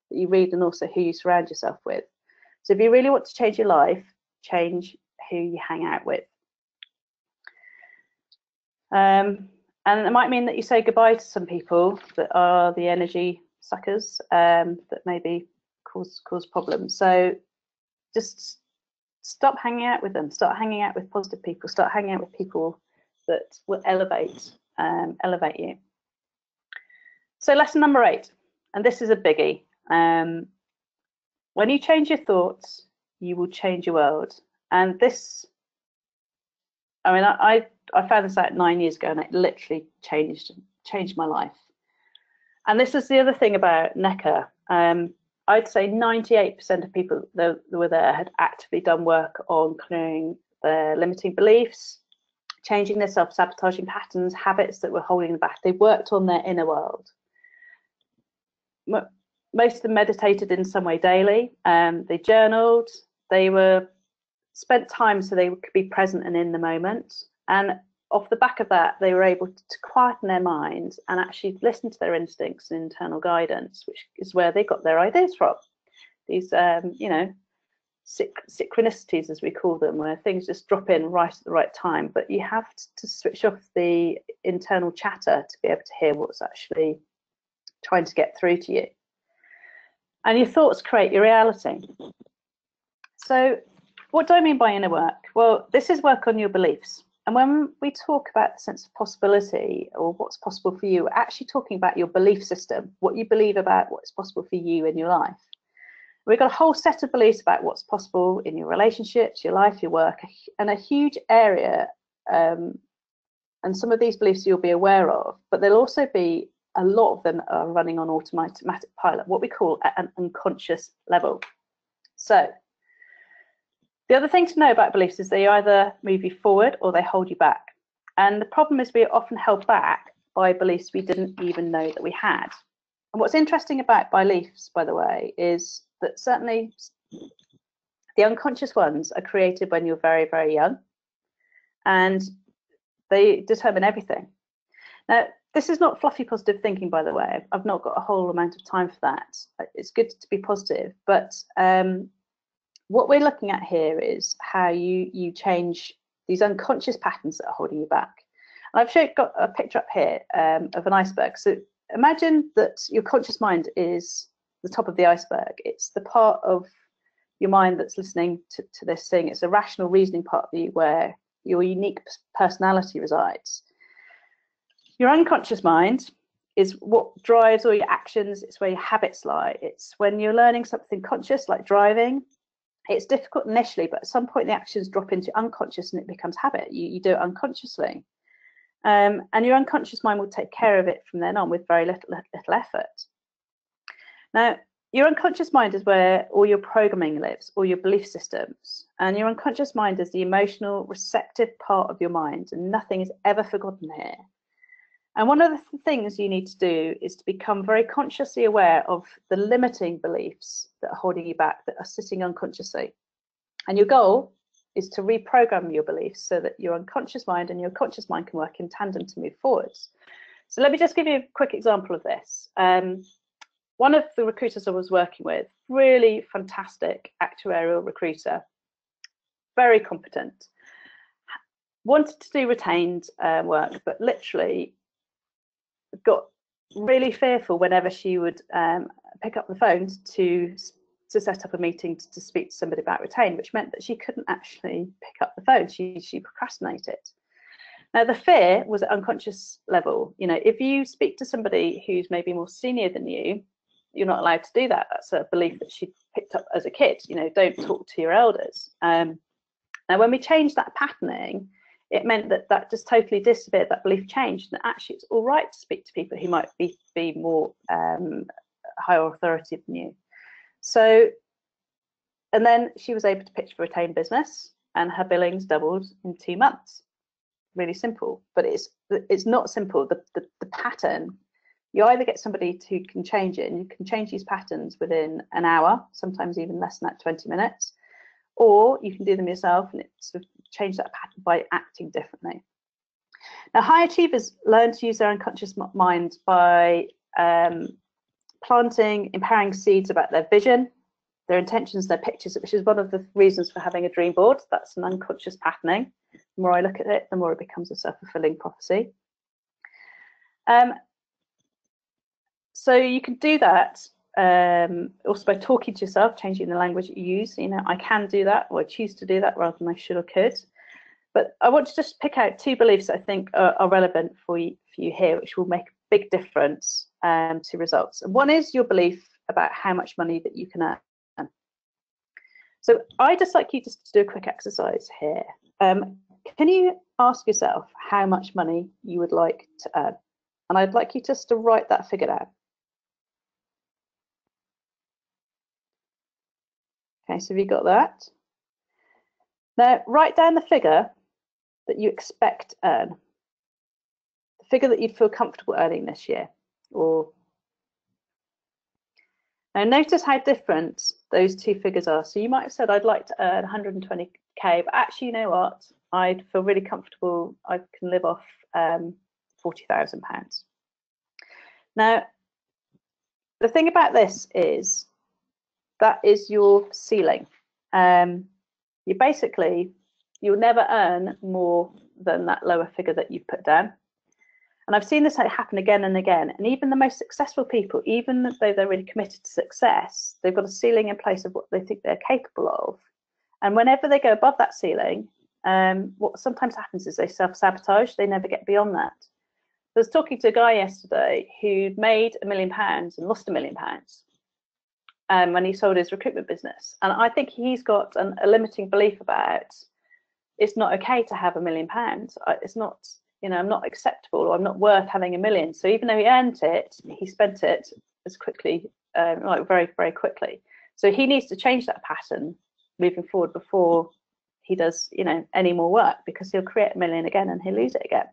B: that you read, and also who you surround yourself with. So if you really want to change your life, change who you hang out with. And it might mean that you say goodbye to some people that are the energy suckers, that maybe cause problems. So just stop hanging out with them. Start hanging out with positive people. Start hanging out with people that will elevate you. So lesson number 8, and this is a biggie. When you change your thoughts, you will change your world. And this, I mean, I found this out 9 years ago, and it literally changed my life. And this is the other thing about NECA. I'd say 98% of people that were there had actively done work on clearing their limiting beliefs, changing their self-sabotaging patterns, habits that were holding them back. They worked on their inner world. Most of them meditated in some way daily. They journaled. They spent time so they could be present and in the moment. And off the back of that, they were able to quieten their minds and actually listen to their instincts and internal guidance, which is where they got their ideas from. These, synchronicities, as we call them, where things just drop in right at the right time. But you have to switch off the internal chatter to be able to hear what's actually trying to get through to you. And your thoughts create your reality. So what do I mean by inner work? Well, this is work on your beliefs. And when we talk about the sense of possibility or what's possible for you, we're actually talking about your belief system, what you believe about what's possible for you in your life. We've got a whole set of beliefs about what's possible in your relationships, your life, your work, and a huge area. And some of these beliefs you'll be aware of, but there'll also be a lot of them are running on automatic pilot, what we call at an unconscious level. So the other thing to know about beliefs is they either move you forward or they hold you back. And the problem is we're often held back by beliefs we didn't even know that we had. And what's interesting about beliefs, by the way, is that certainly the unconscious ones are created when you're very, very young, and they determine everything. Now, this is not fluffy positive thinking, by the way. I've not got a whole amount of time for that. It's good to be positive, but what we're looking at here is how you change these unconscious patterns that are holding you back. And I've got a picture up here of an iceberg. So imagine that your conscious mind is the top of the iceberg. It's the part of your mind that's listening to this thing. It's a rational reasoning part of you where your unique personality resides. Your unconscious mind is what drives all your actions. It's where your habits lie. It's when you're learning something conscious, like driving. It's difficult initially, but at some point the actions drop into unconscious and it becomes habit. You do it unconsciously. And your unconscious mind will take care of it from then on with very little effort. Now, your unconscious mind is where all your programming lives, all your belief systems. And your unconscious mind is the emotional, receptive part of your mind, and nothing is ever forgotten here. And one of the things you need to do is to become very consciously aware of the limiting beliefs that are holding you back, that are sitting unconsciously. And your goal is to reprogram your beliefs so that your unconscious mind and your conscious mind can work in tandem to move forwards. So let me just give you a quick example of this. One of the recruiters I was working with, really fantastic actuarial recruiter, very competent, wanted to do retained work, but literally got really fearful whenever she would pick up the phone to set up a meeting to speak to somebody about retained, which meant that she couldn't actually pick up the phone. She procrastinated. Now, the fear was at unconscious level. You know, if you speak to somebody who's maybe more senior than you, you're not allowed to do that. That's a belief that she picked up as a kid. You know, don't talk to your elders. Now, when we changed that patterning, it meant that just totally disappeared. That belief changed, and actually, it's all right to speak to people who might be more higher authority than you. So, and then she was able to pitch for retained business, and her billings doubled in 2 months. Really simple, but it's not simple. The pattern, you either get somebody who can change it, and you can change these patterns within an hour, sometimes even less than that, 20 minutes, or you can do them yourself and sort of change that pattern by acting differently. Now, high achievers learn to use their unconscious mind by planting, empowering seeds about their vision, their intentions, their pictures, which is one of the reasons for having a dream board. That's an unconscious patterning. The more I look at it, the more it becomes a self-fulfilling prophecy. So you can do that also by talking to yourself, changing the language that you use. You know, I can do that, or I choose to do that rather than I should or could. But I want to just pick out 2 beliefs that I think are relevant for you here, which will make a big difference to results. And one is your belief about how much money that you can earn. So I'd just like you just to do a quick exercise here. Can you ask yourself how much money you would like to earn? And I'd like you just to write that figure down. Okay, so have you got that? Now, write down the figure that you expect to earn, the figure that you'd feel comfortable earning this year. Now, notice how different those 2 figures are. So you might have said, I'd like to earn 120k, but actually, you know what? I'd feel really comfortable. I can live off £40,000. Now, the thing about this is that is your ceiling. You'll never earn more than that lower figure that you've put down. And I've seen this happen again and again. And even the most successful people, even though they're really committed to success, they've got a ceiling in place of what they think they're capable of. And whenever they go above that ceiling, what sometimes happens is they self-sabotage. They never get beyond that. I was talking to a guy yesterday who made £1 million and lost £1 million when he sold his recruitment business. And I think he's got a limiting belief about it's not okay to have £1 million. It's not, you know, I'm not acceptable, or I'm not worth having £1 million. So even though he earned it, he spent it as quickly, like very, very quickly. So he needs to change that pattern moving forward before he does, you know, any more work, because he'll create £1 million again and he'll lose it again.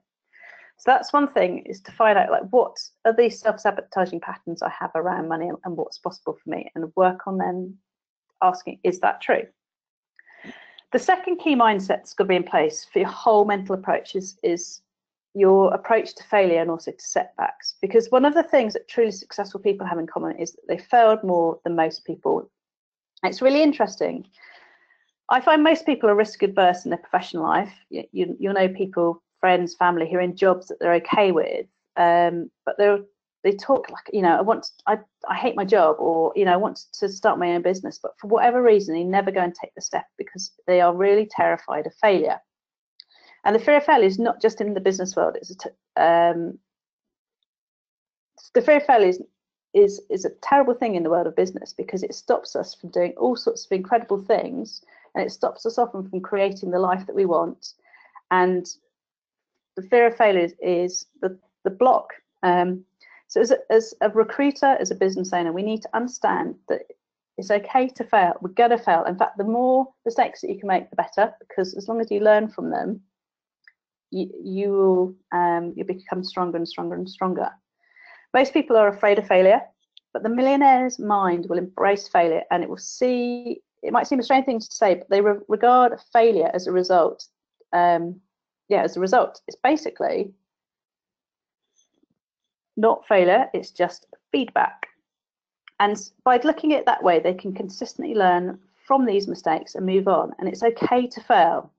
B: So that's one thing, is to find out, like, what are these self-sabotaging patterns I have around money and what's possible for me, and work on them asking, is that true? The second key mindset that's got to be in place for your whole mental approach is your approach to failure and also to setbacks. Because one of the things that truly successful people have in common is that they failed more than most people. It's really interesting. I find most people are risk adverse in their professional life. You'll know people, friends, family, who are in jobs that they're okay with, but they talk like, you know, I hate my job, or, you know, I want to start my own business, but for whatever reason, they never go and take the step because they are really terrified of failure. And the fear of failure is not just in the business world. The fear of failure is a terrible thing in the world of business, because it stops us from doing all sorts of incredible things, and it stops us often from creating the life that we want. And the fear of failure is the block. So as a recruiter, as a business owner, we need to understand that it's okay to fail. We're going to fail. In fact, the more mistakes that you can make, the better, because as long as you learn from them, you'll become stronger and stronger and stronger. Most people are afraid of failure, but the millionaire's mind will embrace failure, and it might seem a strange thing to say, but they regard failure as a result. As a result, it's basically not failure, it's just feedback. And by looking at it that way, they can consistently learn from these mistakes and move on. And it's okay to fail.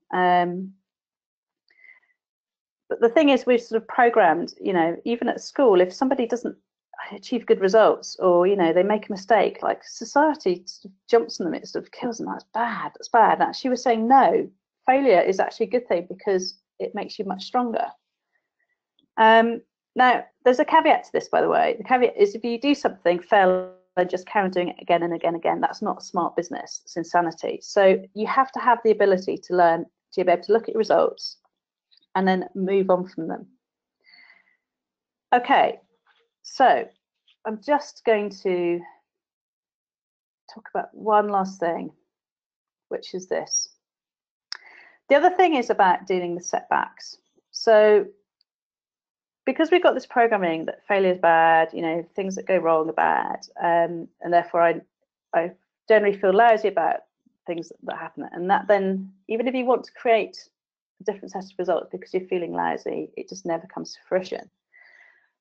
B: But the thing is, we've sort of programmed, you know, even at school, if somebody doesn't achieve good results, or, you know, they make a mistake, like, society sort of jumps on them, it sort of kills them. That's bad, that's bad. And she was saying, no, failure is actually a good thing, because it makes you much stronger. Now, there's a caveat to this, by the way. The caveat is, if you do something, fail, and just carry on doing it again and again and again, that's not smart business. It's insanity. So you have to have the ability to learn, to be able to look at your results and then move on from them. Okay, so I'm just going to talk about one last thing, which is this. The other thing is about dealing with setbacks. So because we've got this programming that failure is bad, you know, things that go wrong are bad, and therefore I generally feel lousy about things that happen. And that then, even if you want to create a different set of results because you're feeling lousy, it just never comes to fruition.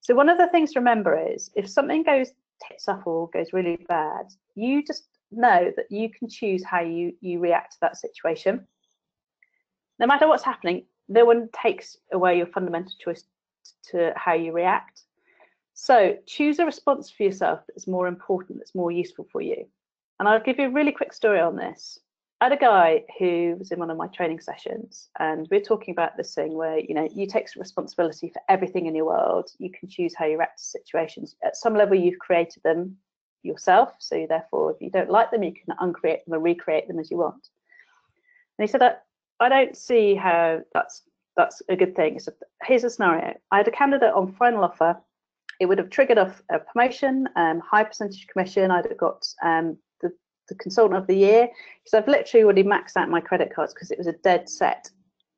B: So one of the things to remember is, if something goes tits up or goes really bad, you just know that you can choose how you react to that situation. No matter what's happening, no one takes away your fundamental choice to how you react. So choose a response for yourself that's more important, that's more useful for you. And I'll give you a really quick story on this. I had a guy who was in one of my training sessions, and we're talking about this thing where, you know, you take responsibility for everything in your world. You can choose how you react to situations. At some level, you've created them yourself. So therefore, if you don't like them, you can uncreate them or recreate them as you want. And he said, I don't see how that's a good thing. He said, here's a scenario. I had a candidate on final offer. It would have triggered off a promotion, high percentage commission. I'd have got the consultant of the year, because I've literally already maxed out my credit cards because it was a dead set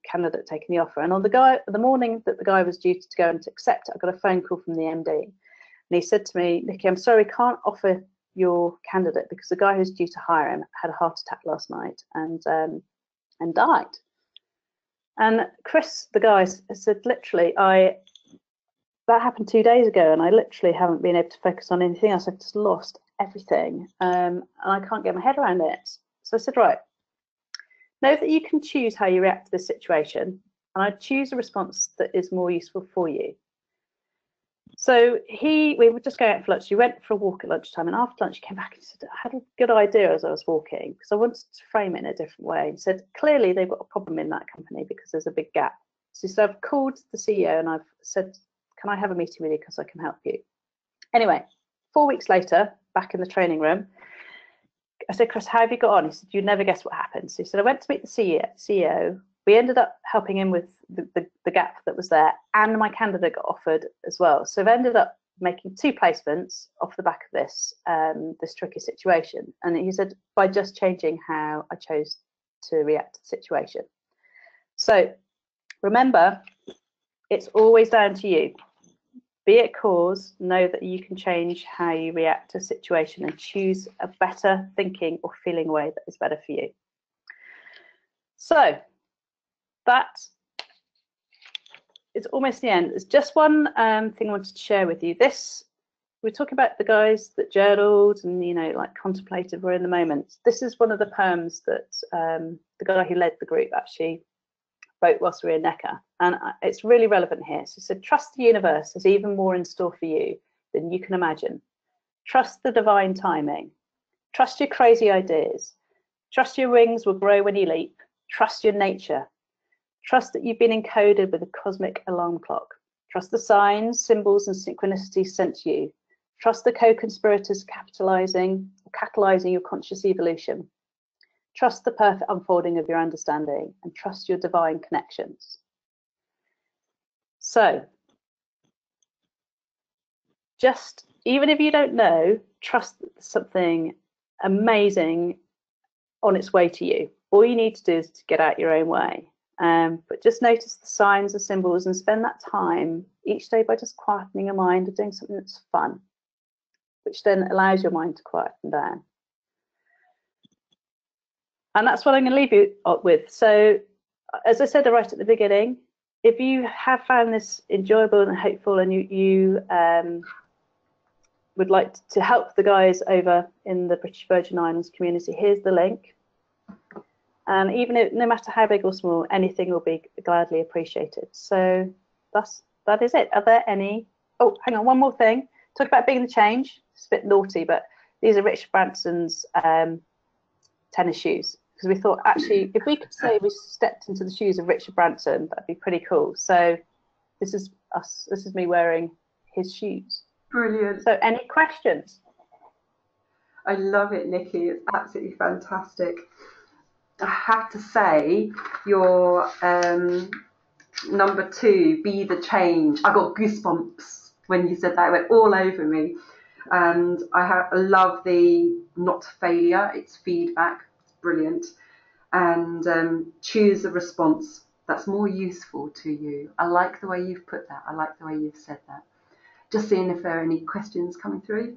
B: candidate taking the offer. And on the morning that the guy was due to go and to accept it, I got a phone call from the MD, and he said to me, Nikki, I'm sorry, can't offer your candidate because the guy who's due to hire him had a heart attack last night and died. And Chris, the guy, said, literally, that happened 2 days ago, and I literally haven't been able to focus on anything else. I've just lost everything, and I can't get my head around it. So I said, right, know that you can choose how you react to this situation, and I choose a response that is more useful for you. So we were just going out for lunch. We went for a walk at lunchtime, and after lunch, he came back and said, I had a good idea as I was walking, because I wanted to frame it in a different way. He said, clearly they've got a problem in that company because there's a big gap. So he said, I've called the CEO and I've said, can I have a meeting with you because I can help you? Anyway, 4 weeks later, back in the training room, I said, Chris, how have you got on? He said, you'd never guess what happened. So he said, I went to meet the CEO. We ended up helping him with the gap that was there, and my candidate got offered as well. So I've ended up making 2 placements off the back of this tricky situation. And he said, by just changing how I chose to react to the situation. So remember, it's always down to you. Be it cause, know that you can change how you react to a situation and choose a better thinking or feeling way that is better for you. So that is almost the end. There's just one thing I wanted to share with you. We're talking about the guys that journaled and, you know, like contemplated were in the moment. This is one of the poems that the guy who led the group actually wrote whilst we were in Necker, and it's really relevant here. So he said, trust the universe has even more in store for you than you can imagine. Trust the divine timing. Trust your crazy ideas. Trust your wings will grow when you leap. Trust your nature. Trust that you've been encoded with a cosmic alarm clock. Trust the signs, symbols, and synchronicities sent to you. Trust the co-conspirators catalyzing your conscious evolution. Trust the perfect unfolding of your understanding, and trust your divine connections. So, just, even if you don't know, trust that there's something amazing on its way to you. All you need to do is to get out your own way. But just notice the signs and symbols and spend that time each day by just quietening your mind and doing something that's fun, which then allows your mind to quieten down. And that's what I'm going to leave you with. So, as I said right at the beginning, if you have found this enjoyable and hopeful, and you would like to help the guys over in the British Virgin Islands community, here's the link. And even if, no matter how big or small, anything will be gladly appreciated. So that is it. Are there any? Oh, hang on, one more thing. Talk about being the change. It's a bit naughty, but these are Richard Branson's tennis shoes, because we thought, actually, if we could say we stepped into the shoes of Richard Branson, that'd be pretty cool. So this is us. This is me wearing his shoes.
A: Brilliant.
B: So any questions?
A: I love it, Nikki. It's absolutely fantastic. I have to say, your number 2, be the change. I got goosebumps when you said that. It went all over me. And I love the not failure, it's feedback. It's brilliant. And choose a response that's more useful to you. I like the way you've put that. I like the way you've said that. Just seeing if there are any questions coming through.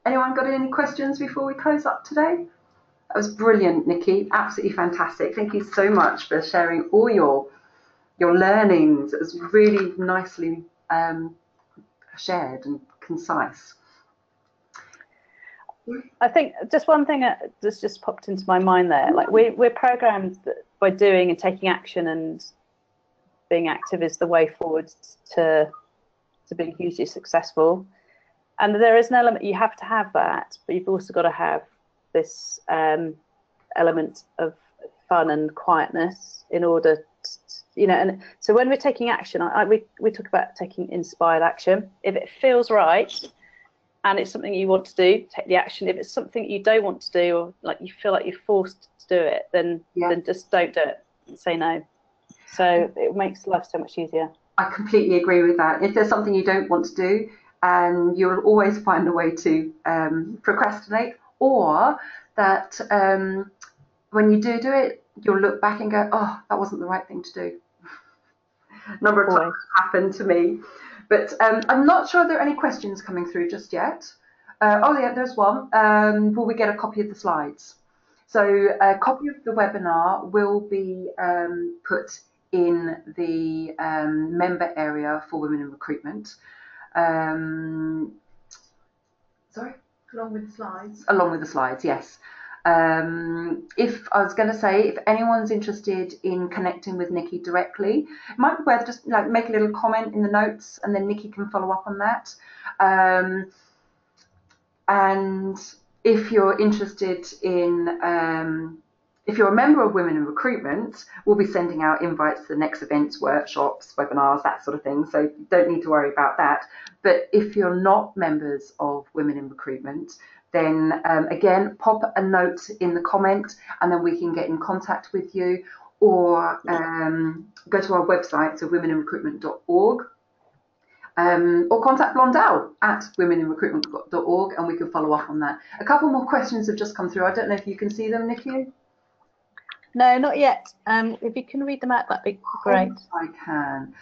A: Anyone got any questions before we close up today? That was brilliant, Nikki. Absolutely fantastic. Thank you so much for sharing all your learnings. It was really nicely shared and concise.
B: I think just one thing that's just popped into my mind there. Like we're programmed that by doing and taking action and being active is the way forward to to being hugely successful. And there is an element, you have to have that, but you've also got to have this element of fun and quietness in order to, and so when we're taking action, we talk about taking inspired action. If it feels right and it's something you want to do, take the action. If it's something you don't want to do, or like you feel like you're forced to do it, then just don't do it. Say no. So it makes life so much easier.
A: I completely agree with that. If there's something you don't want to do, and you'll always find a way to procrastinate, or that when you do it, you'll look back and go, oh, that wasn't the right thing to do. A number of times it's happened to me. But I'm not sure there are any questions coming through just yet. Oh, yeah, there's one. Will we get a copy of the slides? So a copy of the webinar will be put in the member area for women in recruitment. Sorry, along with the slides? Along with the slides, yes. If I was going to say, if anyone's interested in connecting with Nikki directly, it might be worth just like make a little comment in the notes, and then Nikki can follow up on that. And if you're interested in, if you're a member of Women in Recruitment, we'll be sending out invites to the next events, workshops, webinars, that sort of thing. So you don't need to worry about that. But if you're not members of Women in Recruitment, then again, pop a note in the comment and then we can get in contact with you, or go to our website, so womeninrecruitment.org. Or contact Blondell at womeninrecruitment.org and we can follow up on that. A couple more questions have just come through. I don't know if you can see them, Nikki?
B: No, not yet. If you can read them out, that'd be great.
A: I can.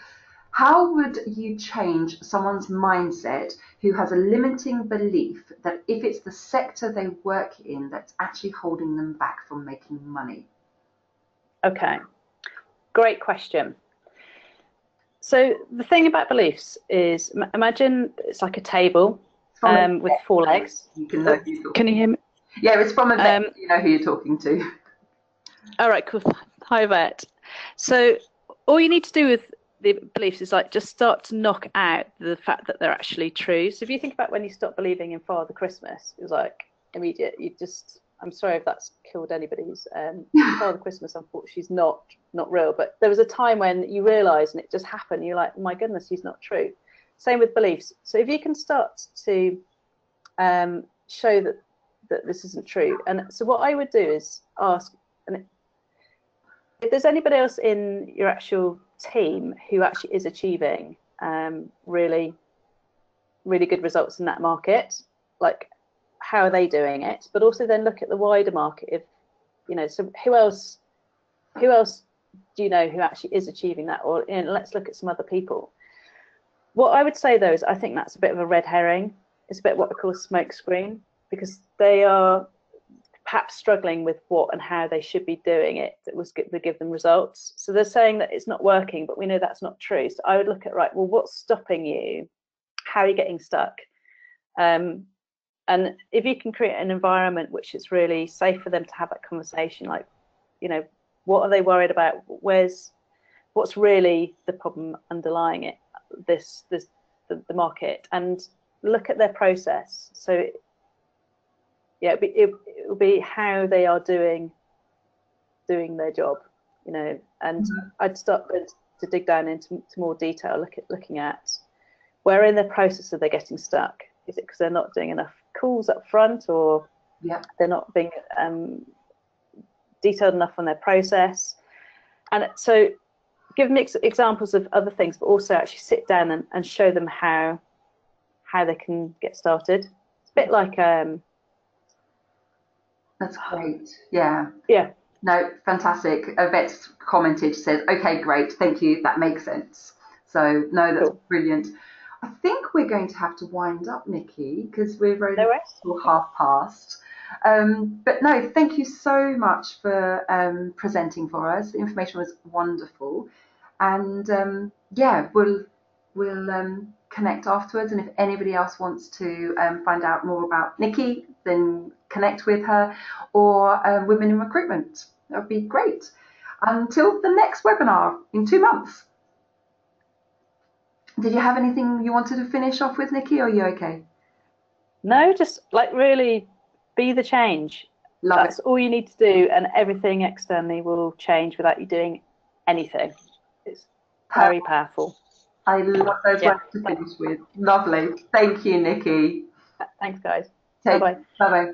A: How would you change someone's mindset who has a limiting belief that if it's the sector they work in that's actually holding them back from making money?
B: Okay, great question. So the thing about beliefs is, imagine it's like a table with 4 legs.
A: You can know who you're talking.
B: Can you hear me?
A: Yeah, it's from a vet. You know who you're talking to.
B: All right, cool. Hi, vet. So all you need to do with the beliefs is like just start to knock out the fact that they're actually true. So if you think about when you stopped believing in Father Christmas, it was like immediate. You just, I'm sorry if that's killed anybody's. Father Christmas, unfortunately, she's not real. But there was a time when you realised, and it just happened. You're like, oh my goodness, he's not true. Same with beliefs. So if you can start to show that this isn't true, and so what I would do is ask, and if there's anybody else in your actual team who actually is achieving really, really good results in that market, like how are they doing it? But also then look at the wider market. If so who else do you know who actually is achieving that? Or let's look at some other people. What I would say though is I think that's a bit of a red herring. It's a bit what we call smoke screen, because they are perhaps struggling with what and how they should be doing it that was to give them results. So they're saying that it's not working, but we know that's not true. So I would look at, right, well, what's stopping you? How are you getting stuck? And if you can create an environment which is really safe for them to have that conversation, like, what are they worried about? What's really the problem underlying it? The market, and look at their process. So yeah, it will be how they are doing their job, and I'd start to dig down into more detail, looking at where in their process are they getting stuck. Is it because they're not doing enough calls up front, or they're not being detailed enough on their process? And so give them examples of other things, but also actually sit down and show them how they can get started. It's a bit like
A: that's great. Yeah.
B: Yeah.
A: No, fantastic. Yvette's commented, says, okay, great, thank you, that makes sense. So, no, that's cool. Brilliant. I think we're going to have to wind up, Nikki, because we're already half past. But no, thank you so much for presenting for us. The information was wonderful. And we'll connect afterwards. And if anybody else wants to find out more about Nikki, then connect with her, or Women in Recruitment. That would be great. Until the next webinar in 2 months. Did you have anything you wanted to finish off with, Nikki, or are you okay?
B: No, just like really be the change.
A: Love it.
B: That's all you need to do, and everything externally will change without you doing anything. It's very powerful.
A: I love those
B: Yeah.
A: words to finish with. Lovely. Thank you, Nikki.
B: Thanks, guys. Bye
A: Take
B: bye.
A: Bye bye.